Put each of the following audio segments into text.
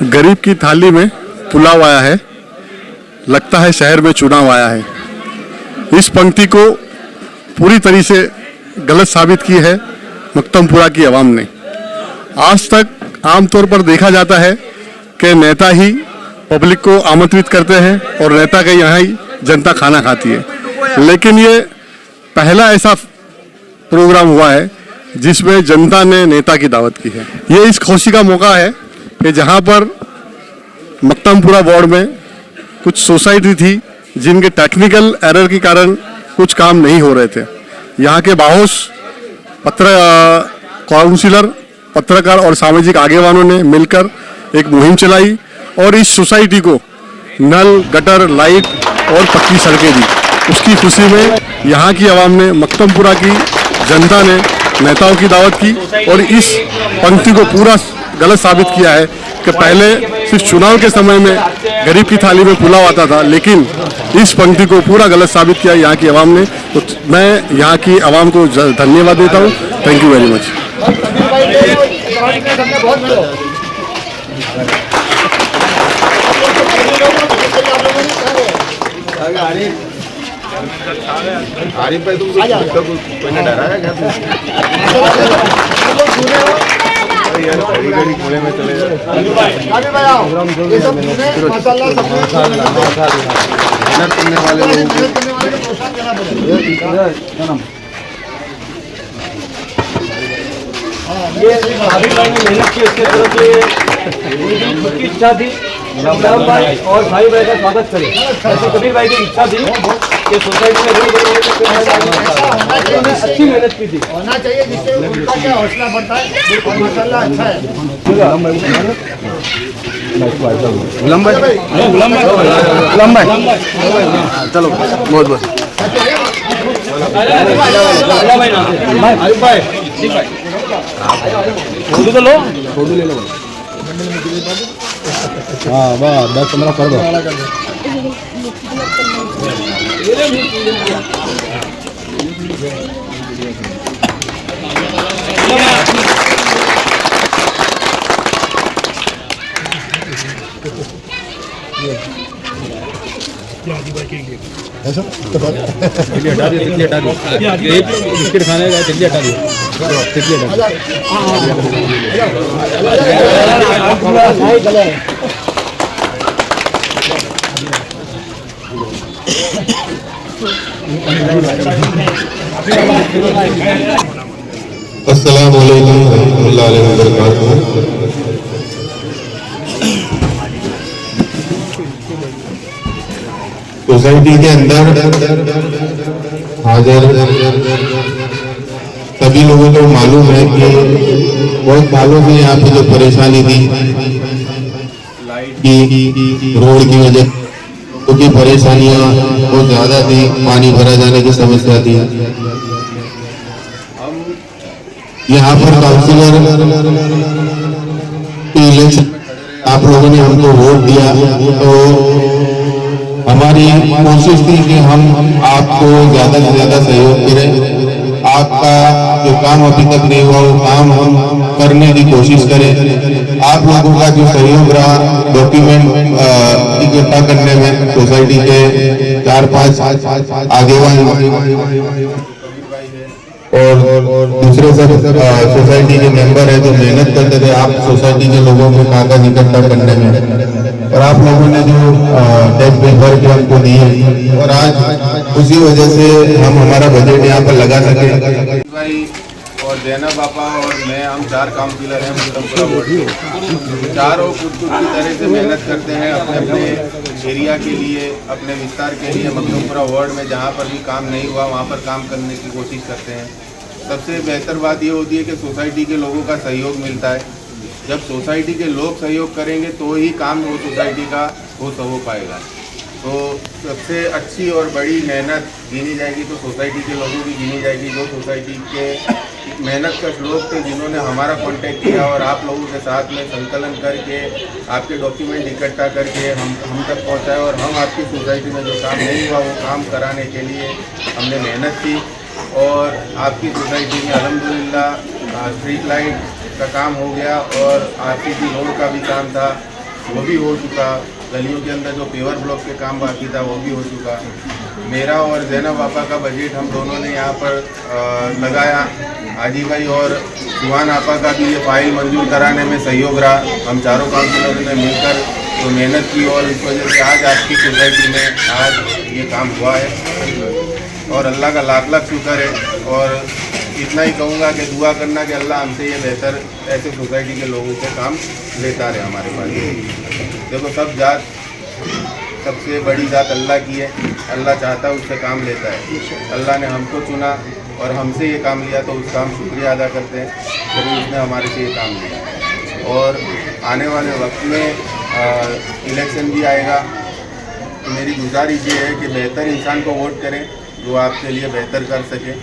गरीब की थाली में पुलाव आया है, लगता है शहर में चुनाव आया है। इस पंक्ति को पूरी तरह से गलत साबित की है मक्तमपुरा की आवाम ने। आज तक आमतौर पर देखा जाता है कि नेता ही पब्लिक को आमंत्रित करते हैं और नेता के यहाँ ही जनता खाना खाती है, लेकिन ये पहला ऐसा प्रोग्राम हुआ है जिसमें जनता ने नेता की दावत की है। ये इस खुशी का मौका है कि जहाँ पर मक्तमपुरा वार्ड में कुछ सोसाइटी थी जिनके टेक्निकल एरर के कारण कुछ काम नहीं हो रहे थे, यहाँ के बाहोश काउंसिलर, पत्रकार और सामाजिक आगेवानों ने मिलकर एक मुहिम चलाई और इस सोसाइटी को नल, गटर, लाइट और पक्की सड़कें दी। उसकी खुशी में यहाँ की आवाम ने, मक्तमपुरा की जनता ने नेताओं की दावत की और इस पंक्ति को पूरा गलत साबित किया है कि पहले सिर्फ चुनाव के समय में गरीब की थाली में पुलाव आता था, लेकिन इस पंक्ति को पूरा गलत साबित किया यहाँ की आवाम ने। तो मैं यहाँ की आवाम को धन्यवाद देता हूँ। Thank you very much. Arif भाई तुम कोई ने डरा है क्या? यार घड़ी घड़ी कोने में चले जाओ। मेहनत करने वाले ये आरिफ भाई ने मेहनत की, उसके तरफ ये की इच्छा थी राम भाई और भाई भाई का स्वागत करें। ऐसे कबीर भाई की इच्छा थी कि सोसाइटी में रोड बने, अच्छी मेहनत की थी, होना चाहिए जिससे उनका क्या हौसला बढ़ता है। माशाल्लाह अच्छा है। चलो बहुत बहुत फोटो तो लो, फोटो ले लो। हाँ वाह 10-15 कर दो। हटा दिए, बिस्किट खाने का तितली हटा दिए, तितली हटा अस्सलाम वालेकुम रहमतुल्लाहि व बरकातहू। सोसाइटी के अंदर हाजिर सभी लोगों को मालूम है कि बहुत सालों से यहाँ पे जो परेशानी थी कि रोड की वजह क्योंकि परेशानियाँ बहुत ज़्यादा थी, पानी भरा जाने की समस्या थी। यहाँ पर काउंसिलर इलेक्शन आप लोगों ने हमको वोट दिया, तो हमारी कोशिश थी कि हम आपको ज़्यादा से ज़्यादा सहयोग करें। आपका जो काम अभी तक नहीं हुआ वो काम हम करने की कोशिश करें। आप लोगों का जो सहयोग रहा डॉक्यूमेंट इकट्ठा करने में, सोसाइटी के 4-5 आगेवान और दूसरे सब सोसाइटी के मेंबर है जो मेहनत करते थे आप सोसाइटी के लोगों के कागज इकट्ठा करने में, और आप लोगों ने जो टैक्स बिल भर के हमको दिए और आज उसी वजह से हम हमारा बजट यहाँ पर लगा सके। भाई और जैनब पापा और मैं, हम 4 काउंसिलर हैं मक्तमपुरा वार्ड के। चारों खुद की तरह से मेहनत करते हैं अपने अपने एरिया के लिए, अपने विस्तार के लिए। मक्तमपुरा वार्ड में जहाँ पर भी काम नहीं हुआ वहाँ पर काम करने की कोशिश करते हैं। सबसे बेहतर बात ये होती है कि सोसाइटी के लोगों का सहयोग मिलता है। जब सोसाइटी के लोग सहयोग करेंगे तो ही काम वो सोसाइटी का हो पाएगा। तो सबसे अच्छी और बड़ी मेहनत गिनी जाएगी तो सोसाइटी के लोगों की गिनी जाएगी, जो सोसाइटी के मेहनतकश लोग थे जिन्होंने हमारा कांटेक्ट किया और आप लोगों के साथ में संकलन करके आपके डॉक्यूमेंट इकट्ठा करके हम तक पहुंचाए, और हम आपकी सोसाइटी में जो काम नहीं हुआ वो काम कराने के लिए हमने मेहनत की। और आपकी सोसाइटी में अल्हम्दुलिल्लाह स्ट्रीट लाइट का काम हो गया और आरसीसी रोड का भी काम था, वो भी हो चुका। गलियों के अंदर जो पेवर ब्लॉक के काम बाकी था वो भी हो चुका। मेरा और जैनब आपा का बजट हम दोनों ने यहाँ पर लगाया। हाजी भाई और सुहान आपा का भी ये फाइल मंजूर कराने में सहयोग रहा। हम चारों काउंसिलरों ने मिलकर तो मेहनत की और इस वजह से आज आपकी सोसाइटी में आज ये काम हुआ है और अल्लाह का लाख लाख शुक्र है। और इतना ही कहूँगा कि दुआ करना कि अल्लाह हमसे ये बेहतर ऐसे सोसाइटी के लोगों से काम लेता रहे हमारे पास। देखो सब जात सबसे बड़ी जात अल्लाह की है। अल्लाह चाहता है उससे काम लेता है। अल्लाह ने हमको चुना और हमसे ये काम लिया तो उसका हम शुक्रिया अदा करते हैं कि उसने हमारे से ये काम लिया। और आने वाले वक्त में इलेक्शन भी आएगा तो मेरी गुजारिश ये है कि बेहतर इंसान को वोट करें जो आपके लिए बेहतर कर सके।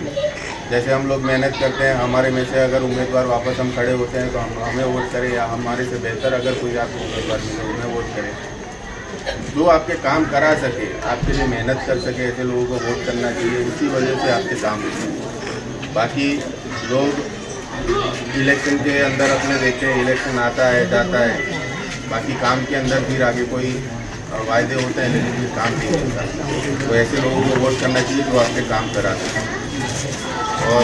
जैसे हम लोग मेहनत करते हैं, हमारे में से अगर उम्मीदवार वापस हम खड़े होते हैं तो हम हमें वोट करें, या हमारे से बेहतर अगर कोई आपको उम्मीदवार मिले उन्हें वोट करें। जो आपके काम करा सके, आपके लिए मेहनत कर सके, ऐसे लोगों को वोट करना चाहिए। उसी वजह से आपके काम होते हैं। बाकी लोग इलेक्शन के अंदर अपने देखते हैं, इलेक्शन आता है जाता है, बाकी काम के अंदर फिर आगे कोई वायदे होते हैं लेकिन फिर काम नहीं होता। तो ऐसे लोगों को वोट करना चाहिए जो आपके काम कराते हैं। और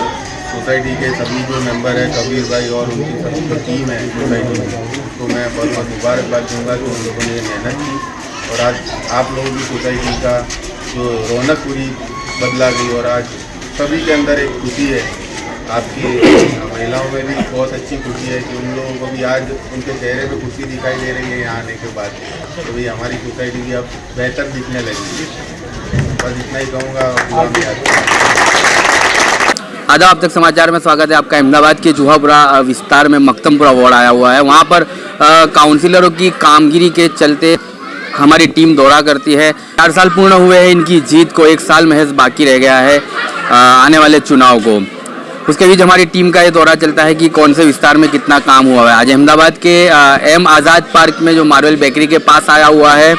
सोसाइटी के सभी जो मेंबर हैं, कबीर भाई और उनकी सभी जो टीम है सोसाइटी में, तो मैं बहुत बहुत मुबारकबाद दूँगा कि उन लोगों ने ये मेहनत की और आज आप लोगों की सोसाइटी का जो रौनक पूरी बदला गई और आज सभी के अंदर एक खुशी है। आपकी महिलाओं में भी बहुत अच्छी खुशी है कि उन लोगों को भी आज उनके चेहरे पे खुशी दिखाई दे रही है यहाँ आने के बाद। तो भाई हमारी सोसाइटी भी अब बेहतर दिखने लगी है। बस इतना ही कहूँगा। आदाब, आप तक समाचार में स्वागत है आपका। अहमदाबाद के जुहापुरा विस्तार में मक्तमपुरा वार्ड आया हुआ है। वहाँ पर काउंसिलरों की कामगिरी के चलते हमारी टीम दौरा करती है। 4 साल पूर्ण हुए हैं इनकी जीत को, 1 साल महज बाकी रह गया है आने वाले चुनाव को। उसके बीच हमारी टीम का ये दौरा चलता है कि कौन से विस्तार में कितना काम हुआ है। आज अहमदाबाद के एम आज़ाद पार्क में जो मार्वेल बेकरी के पास आया हुआ है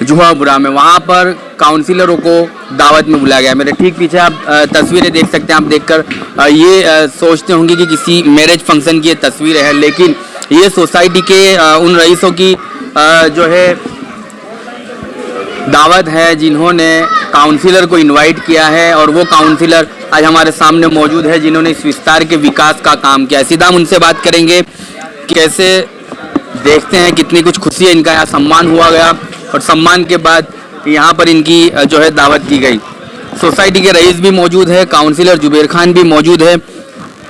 जुहापुरा में, वहाँ पर काउंसिलरों को दावत में बुलाया गया। मेरे ठीक पीछे आप तस्वीरें देख सकते हैं। आप देखकर ये सोचते होंगे कि किसी मैरिज फंक्शन की ये तस्वीरें हैं, लेकिन ये सोसाइटी के उन रईसों की जो है दावत है जिन्होंने काउंसिलर को इनवाइट किया है और वो काउंसिलर आज हमारे सामने मौजूद है जिन्होंने इस विस्तार के विकास का काम किया। सीधा हम उनसे बात करेंगे कि कैसे देखते हैं, कितनी कुछ खुशी है। इनका यहाँ सम्मान हुआ गया और सम्मान के बाद यहाँ पर इनकी जो है दावत की गई। सोसाइटी के रईस भी मौजूद है, काउंसिलर जुबेर खान भी मौजूद है।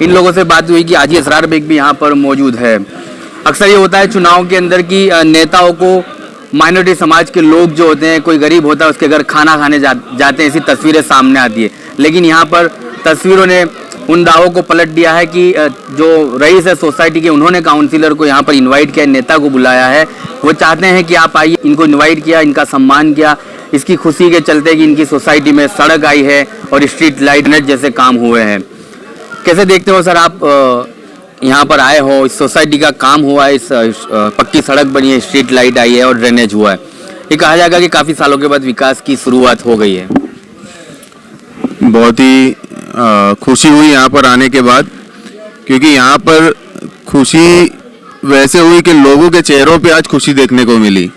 इन लोगों से बात हुई कि हाजी असरार बेग भी यहाँ पर मौजूद है। अक्सर ये होता है चुनाव के अंदर कि नेताओं को माइनॉरिटी समाज के लोग जो होते हैं, कोई गरीब होता है उसके घर खाना खाने जाते हैं, ऐसी तस्वीरें सामने आती है। लेकिन यहाँ पर तस्वीरों ने उन दावों को पलट दिया है कि जो रईस है सोसाइटी के, उन्होंने काउंसिलर को यहाँ पर इनवाइट किया, नेता को बुलाया है। वो चाहते हैं कि आप आइए, इनको इनवाइट किया, इनका सम्मान किया। इसकी खुशी के चलते कि इनकी सोसाइटी में सड़क आई है और स्ट्रीट लाइट नेट जैसे काम हुए हैं। कैसे देखते हो सर आप, यहाँ पर आए हो, इस सोसाइटी का काम हुआ है, इस पक्की सड़क बनी है, स्ट्रीट लाइट आई है और ड्रेनेज हुआ है। ये कहा जाएगा कि काफ़ी सालों के बाद विकास की शुरुआत हो गई है। बहुत ही खुशी हुई यहाँ पर आने के बाद, क्योंकि यहाँ पर खुशी वैसे हुई कि लोगों के चेहरों पे आज खुशी देखने को मिली।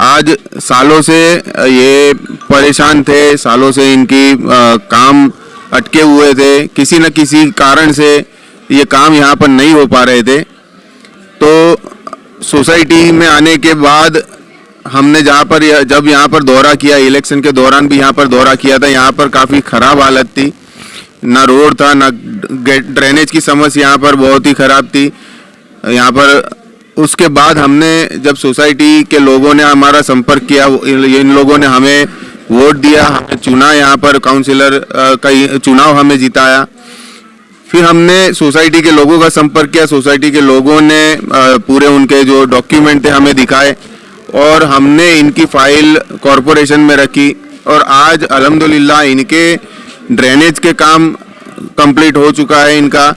आज सालों से ये परेशान थे, सालों से इनकी काम अटके हुए थे, किसी न किसी कारण से ये काम यहाँ पर नहीं हो पा रहे थे। तो सोसाइटी में आने के बाद हमने जब यहाँ पर दौरा किया, इलेक्शन के दौरान भी यहाँ पर दौरा किया था, यहाँ पर काफ़ी ख़राब हालत थी, ना रोड था, ना ड्रेनेज की समस्या यहाँ पर बहुत ही ख़राब थी यहाँ पर। उसके बाद हमने जब सोसाइटी के लोगों ने हमारा संपर्क किया, इन लोगों ने हमें वोट दिया, हमें चुना, यहाँ पर काउंसिलर का चुनाव हमें जिताया। फिर हमने सोसाइटी के लोगों का संपर्क किया, सोसाइटी के लोगों ने पूरे उनके जो डॉक्यूमेंट थे हमें दिखाए और हमने इनकी फाइल कॉरपोरेशन में रखी और आज अल्हम्दुलिल्लाह इनके ड्रेनेज के काम कंप्लीट हो चुका है इनका।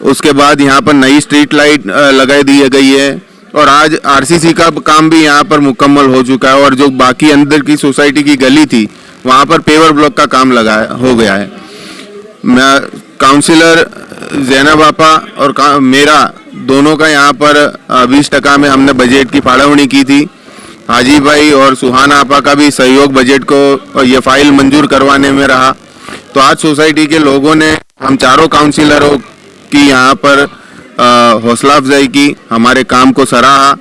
उसके बाद यहाँ पर नई स्ट्रीट लाइट लगा दी गई है और आज आरसीसी का काम भी यहाँ पर मुकम्मल हो चुका है और जो बाकी अंदर की सोसाइटी की गली थी वहाँ पर पेवर ब्लॉक का काम हो गया है। मैं काउंसिलर जैनब आपा और मेरा दोनों का यहाँ पर 20% में हमने बजट की फाड़वनी की थी। हाजी भाई और सुहाना आपा का भी सहयोग बजट को और ये फाइल मंजूर करवाने में रहा। तो आज सोसाइटी के लोगों ने हम चारों काउंसिलरों की यहाँ पर हौसला अफजाई की, हमारे काम को सराहा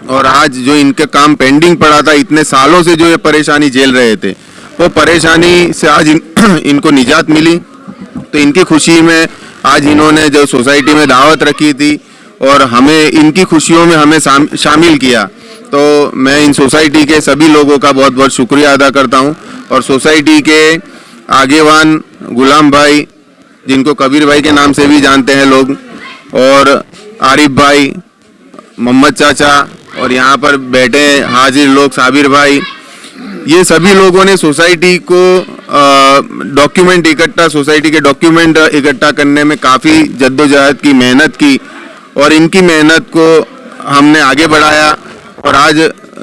और आज जो इनके काम पेंडिंग पड़ा था, इतने सालों से जो ये परेशानी झेल रहे थे, वो परेशानी से आज इनको निजात मिली। तो इनकी खुशी में आज इन्होंने जो सोसाइटी में दावत रखी थी और हमें इनकी खुशियों में हमें शामिल किया। तो मैं इन सोसाइटी के सभी लोगों का बहुत बहुत शुक्रिया अदा करता हूं और सोसाइटी के आगेवान गुलाम भाई, जिनको कबीर भाई के नाम से भी जानते हैं लोग, और आरिफ भाई, मोहम्मद चाचा और यहाँ पर बैठे हाजिर लोग साबिर भाई, ये सभी लोगों ने सोसाइटी को डॉक्यूमेंट इकट्ठा सोसाइटी के डॉक्यूमेंट इकट्ठा करने में काफ़ी जद्दोजहद की, मेहनत की और इनकी मेहनत को हमने आगे बढ़ाया और आज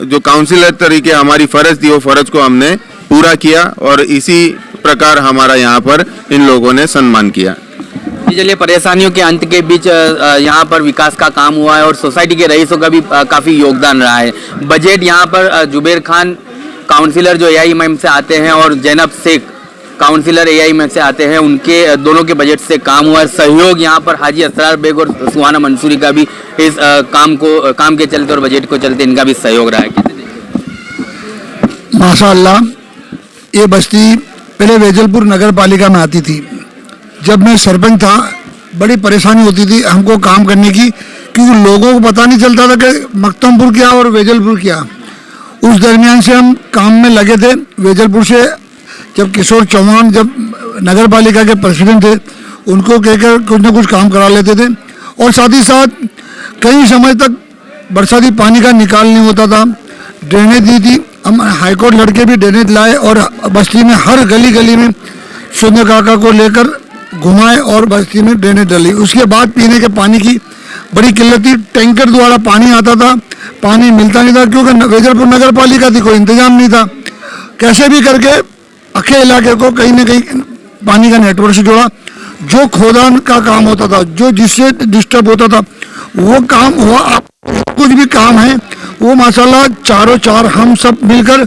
जो काउंसिलर तरीके हमारी फ़र्ज थी, वो फ़र्ज को हमने पूरा किया और इसी प्रकार हमारा यहाँ पर इन लोगों ने सम्मान किया। चलिए, परेशानियों के अंत के बीच यहाँ पर विकास का काम हुआ है और सोसाइटी के रईसों का भी काफ़ी योगदान रहा है। बजट यहाँ पर जुबेर खान काउंसिलर जो AIMM से आते हैं और जैनब शेख काउंसिलर AIMM से आते हैं, उनके दोनों के बजट से काम हुआ है। सहयोग यहाँ पर हाजी असरार बेग और सुहाना मंसूरी का भी इस काम के चलते और बजट को चलते इनका भी सहयोग रहा है। माशाअल्लाह, ये बस्ती पहले वेजलपुर नगर पालिका में आती थी। जब मैं सरपंच था, बड़ी परेशानी होती थी हमको काम करने की, क्योंकि लोगों को पता नहीं चलता था कि मकतमपुर क्या और वेजलपुर क्या। उस दरमियान से हम काम में लगे थे। वेजलपुर से जब किशोर चौहान जब नगर पालिका के प्रेसिडेंट थे, उनको कहकर कुछ न कुछ काम करा लेते थे और साथ ही साथ कई समय तक बरसाती पानी का निकाल नहीं होता था। ड्रेनेज दी थी, हम हाईकोर्ट लड़के भी ड्रेनेज लाए और बस्ती में हर गली गली में शून्य काका को लेकर घुमाए और बस्ती में ड्रेनेज डाली। उसके बाद पीने के पानी की बड़ी किल्लत थी। टैंकर द्वारा पानी आता था, पानी मिलता नहीं था क्योंकि वेजलपुर नगर पालिका थी, कोई इंतजाम नहीं था। कैसे भी करके अखे इलाके को कहीं ना कहीं पानी का नेटवर्क से जोड़ा। जो खोदान का काम होता था, जो जिससे डिस्टर्ब होता था, वो काम हुआ। कुछ भी काम है वो माशाल्लाह चारों चार हम सब मिलकर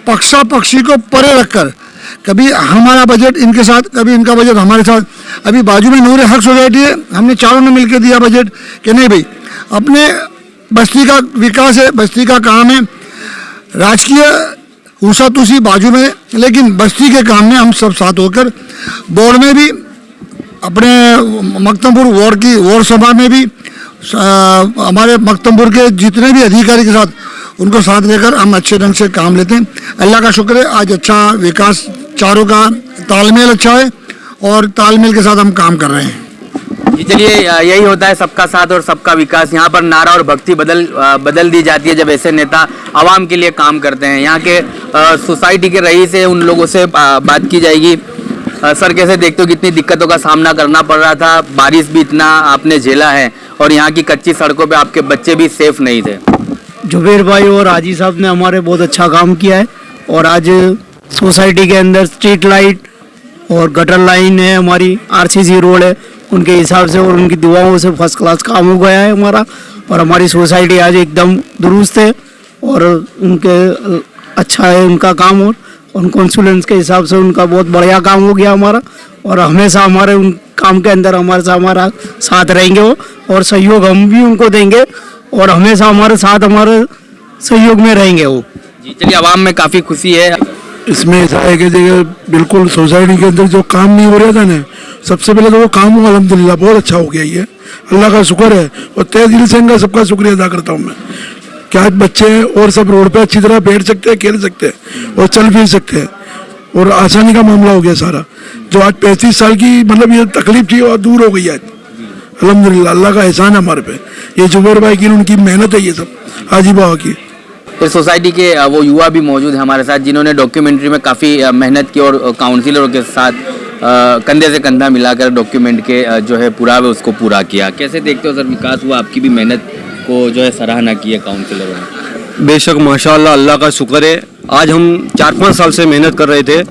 पक्षा पक्षी को परे रखकर, कभी हमारा बजट इनके साथ, कभी इनका बजट हमारे साथ। अभी बाजू में नूर हक सोसाइटी है, हमने चारों ने मिलकर दिया बजट कि नहीं भाई, अपने बस्ती का विकास है, बस्ती का काम है। राजकीय ऊषा तुसी बाजू में, लेकिन बस्ती के काम में हम सब साथ होकर, बोर्ड में भी, अपने मकतमपुर वार्ड की वार्ड सभा में भी हमारे मकतमपुर के जितने भी अधिकारी के साथ उनको साथ लेकर हम अच्छे ढंग से काम लेते हैं। अल्लाह का शुक्र है, आज अच्छा विकास, चारों का तालमेल अच्छा है और तालमेल के साथ हम काम कर रहे हैं। जी चलिए, यही होता है सबका साथ और सबका विकास। यहाँ पर नारा और भक्ति बदल दी जाती है जब ऐसे नेता आवाम के लिए काम करते हैं। यहाँ के सोसाइटी के रईस है, उन लोगों से बात की जाएगी। सर, कैसे देखते हो कितनी दिक्कतों का सामना करना पड़ रहा था, बारिश भी इतना आपने झेला है और यहाँ की कच्ची सड़कों पे आपके बच्चे भी सेफ नहीं थे। जुबेर भाई और हाजी साहब ने हमारे बहुत अच्छा काम किया है और आज सोसाइटी के अंदर स्ट्रीट लाइट और गटर लाइन है, हमारी RCC रोड है, उनके हिसाब से और उनकी दुआओं से फर्स्ट क्लास काम हो गया है हमारा। और हमारी सोसाइटी आज एकदम दुरुस्त है और उनके अच्छा है उनका काम और उन कॉन्सुलेंस के हिसाब से उनका बहुत बढ़िया काम हो गया हमारा। और हमेशा हमारे उन काम के अंदर हमारा साथ रहेंगे वो, और सहयोग हम भी उनको देंगे और हमेशा हमारे साथ हमारे सहयोग में रहेंगे वो। जी चलिए, आवाम में काफ़ी खुशी है। इसमें ऐसा है कि बिल्कुल सोसाइटी के अंदर जो काम नहीं हो रहा था ना, सबसे पहले तो वो काम हुआ, अल्हम्दुलिल्लाह बहुत अच्छा हो गया। ये अल्लाह का शुक्र है और तहे दिल से इनका सबका शुक्रिया अदा करता हूँ मैं कि आज बच्चे और सब रोड पे अच्छी तरह बैठ सकते हैं, खेल सकते हैं और चल फिर सकते हैं और आसानी का मामला हो गया सारा। जो आज 35 साल की मतलब ये तकलीफ थी और दूर हो गई आज, अल्हम्दुलिल्लाह। अल्लाह का एहसान है हमारे पे। ये जुबेर भाई की, उनकी मेहनत है ये सब, हाजी बाबा की। फिर सोसाइटी के वो युवा भी मौजूद है हमारे साथ, जिन्होंने डॉक्यूमेंट्री में काफ़ी मेहनत की और काउंसिलरों के साथ कंधे से कंधा मिलाकर डॉक्यूमेंट के जो है पुरावे उसको पूरा किया। कैसे देखते हो सर, विकास हुआ, आपकी भी मेहनत को जो है सराहना की है काउंसिलरों ने? बेशक माशाल्लाह, अल्लाह का शुक्र है। आज हम 4-5 साल से मेहनत कर रहे थे।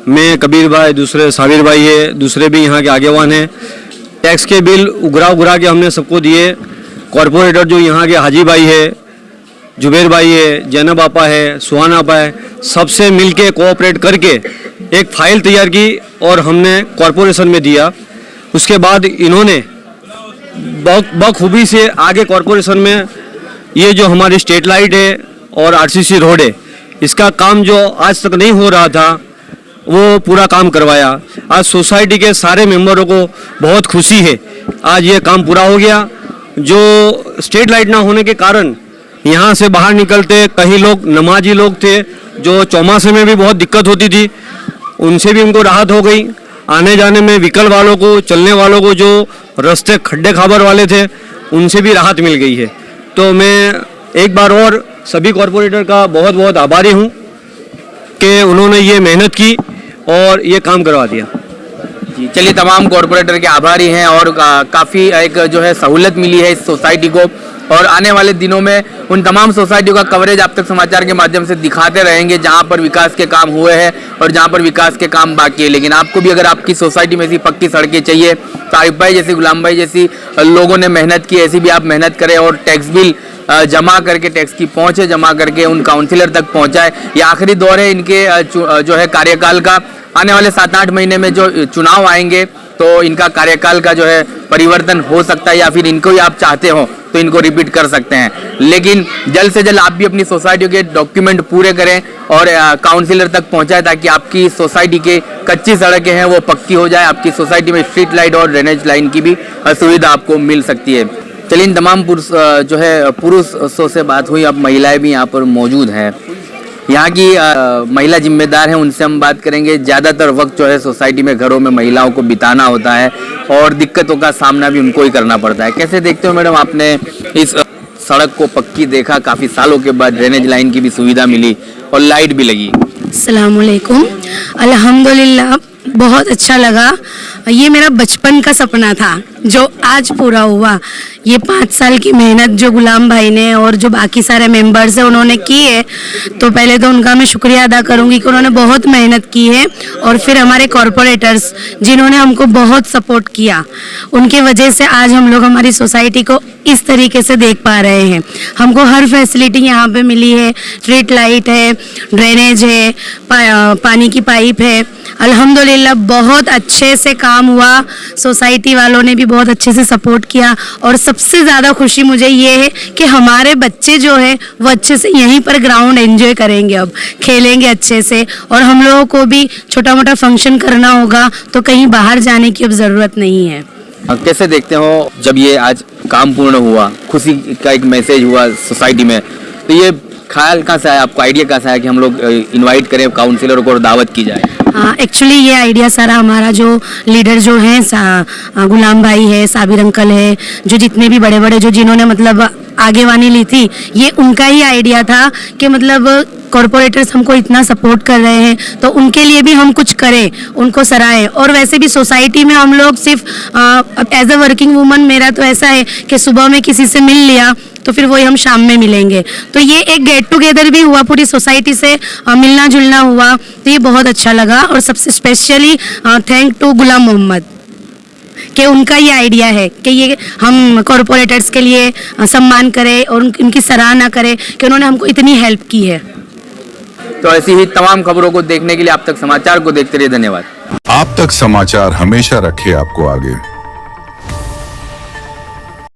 मैं, कबीर भाई, दूसरे साबिर भाई है, दूसरे भी यहाँ के आगेवान हैं। टैक्स के बिल उगरा के हमने सबको दिए। कॉरपोरेटर जो यहाँ के हाजी भाई है, जुबेर भाई है, जैनब आपा है, सुहाना आपा है, सबसे मिलके कोऑपरेट करके एक फाइल तैयार की और हमने कॉरपोरेशन में दिया। उसके बाद इन्होंने बखूबी से आगे कॉरपोरेशन में ये जो हमारी स्ट्रीट लाइट है और आरसीसी रोड है, इसका काम जो आज तक नहीं हो रहा था वो पूरा काम करवाया। आज सोसाइटी के सारे मेंबरों को बहुत खुशी है, आज ये काम पूरा हो गया। जो स्ट्रीट लाइट ना होने के कारण यहाँ से बाहर निकलते कई लोग नमाजी लोग थे, जो चौमासे में भी बहुत दिक्कत होती थी, उनसे भी उनको राहत हो गई। आने जाने में व्हीकल वालों को, चलने वालों को, जो रास्ते खड्डे खाबर वाले थे, उनसे भी राहत मिल गई है। तो मैं एक बार और सभी कॉरपोरेटर का बहुत बहुत आभारी हूँ कि उन्होंने ये मेहनत की और ये काम करवा दिया। जी चलिए, तमाम कॉरपोरेटर के आभारी हैं और काफ़ी एक जो है सहूलत मिली है इस सोसाइटी को, और आने वाले दिनों में उन तमाम सोसाइटियों का कवरेज आप तक समाचार के माध्यम से दिखाते रहेंगे जहां पर विकास के काम हुए हैं और जहां पर विकास के काम बाकी है। लेकिन आपको भी अगर आपकी सोसाइटी में ऐसी पक्की सड़कें चाहिए तो आरिफ भाई जैसी, गुलाम भाई जैसी लोगों ने मेहनत की, ऐसी भी आप मेहनत करें और टैक्स बिल जमा करके, टैक्स की पहुँचें जमा करके उन काउंसिलर तक पहुँचाए। ये आखिरी दौर है इनके जो है कार्यकाल का। आने वाले 7-8 महीने में जो चुनाव आएंगे तो इनका कार्यकाल का जो है परिवर्तन हो सकता है, या फिर इनको ही आप चाहते हो तो इनको रिपीट कर सकते हैं। लेकिन जल्द से जल्द आप भी अपनी सोसाइटी के डॉक्यूमेंट पूरे करें और काउंसिलर तक पहुंचाएं ताकि आपकी सोसाइटी के कच्ची सड़कें हैं वो पक्की हो जाए। आपकी सोसाइटी में स्ट्रीट लाइट और ड्रेनेज लाइन की भी सुविधा आपको मिल सकती है। चलिए, इन तमाम पुरुषों से बात हुई, अब महिलाएं भी यहाँ पर मौजूद हैं। यहाँ की महिला जिम्मेदार हैं, उनसे हम बात करेंगे। ज़्यादातर वक्त जो है सोसाइटी में, घरों में महिलाओं को बिताना होता है और दिक्कतों का सामना भी उनको ही करना पड़ता है। कैसे देखते हो मैडम, आपने इस सड़क को पक्की देखा, काफ़ी सालों के बाद ड्रेनेज लाइन की भी सुविधा मिली और लाइट भी लगी? अस्सलाम वालेकुम। अल्हम्दुलिल्लाह, बहुत अच्छा लगा। ये मेरा बचपन का सपना था जो आज पूरा हुआ। ये 5 साल की मेहनत जो गुलाम भाई ने और जो बाकी सारे मेंबर्स हैं उन्होंने की है, तो पहले तो उनका मैं शुक्रिया अदा करूंगी कि उन्होंने बहुत मेहनत की है। और फिर हमारे कॉरपोरेटर्स जिन्होंने हमको बहुत सपोर्ट किया, उनके वजह से आज हम लोग हमारी सोसाइटी को इस तरीके से देख पा रहे हैं। हमको हर फैसिलिटी यहाँ पे मिली है, स्ट्रीट लाइट है, ड्रेनेज है, पानी की पाइप है। अल्हम्दुलिल्लाह बहुत अच्छे से काम हुआ, सोसाइटी वालों ने भी बहुत अच्छे से सपोर्ट किया। और सबसे ज़्यादा खुशी मुझे ये है कि हमारे बच्चे जो है वो अच्छे से यहीं पर ग्राउंड एंजॉय करेंगे, अब खेलेंगे अच्छे से। और हम लोगों को भी छोटा मोटा फंक्शन करना होगा तो कहीं बाहर जाने की अब ज़रूरत नहीं है। कैसे देखते हो जब ये आज काम पूर्ण हुआ, खुशी का एक मैसेज हुआ सोसाइटी में, तो ये ख्याल कहाँ से आया आपको, आइडिया कहाँ से आया कि हम लोग इनवाइट करें काउंसिलर को और दावत की जाए? एक्चुअली ये आइडिया सारा हमारा जो लीडर जो हैं गुलाम भाई है, साबिर अंकल है, जो जितने भी बड़े बड़े जो जिन्होंने मतलब आगेवानी ली थी, ये उनका ही आइडिया था कि मतलब कॉरपोरेटर्स हमको इतना सपोर्ट कर रहे हैं तो उनके लिए भी हम कुछ करें, उनको सराहें। और वैसे भी सोसाइटी में हम लोग सिर्फ एज अ वर्किंग वूमन, मेरा तो ऐसा है कि सुबह में किसी से मिल लिया तो फिर वही हम शाम में मिलेंगे, तो ये एक गेट टुगेदर भी हुआ, पूरी सोसाइटी से मिलना जुलना हुआ, तो ये बहुत अच्छा लगा। और सबसे स्पेशली थैंक टू गुलाम मोहम्मद कि उनका ये आइडिया है कि ये हम कॉरपोरेटर्स के लिए सम्मान करें और उनकी सराहना करें कि उन्होंने हमको इतनी हेल्प की है। तो ऐसी ही तमाम खबरों को देखने के लिए आप तक समाचार को देखते रहिए। धन्यवाद। आप तक समाचार हमेशा रखे आपको आगे।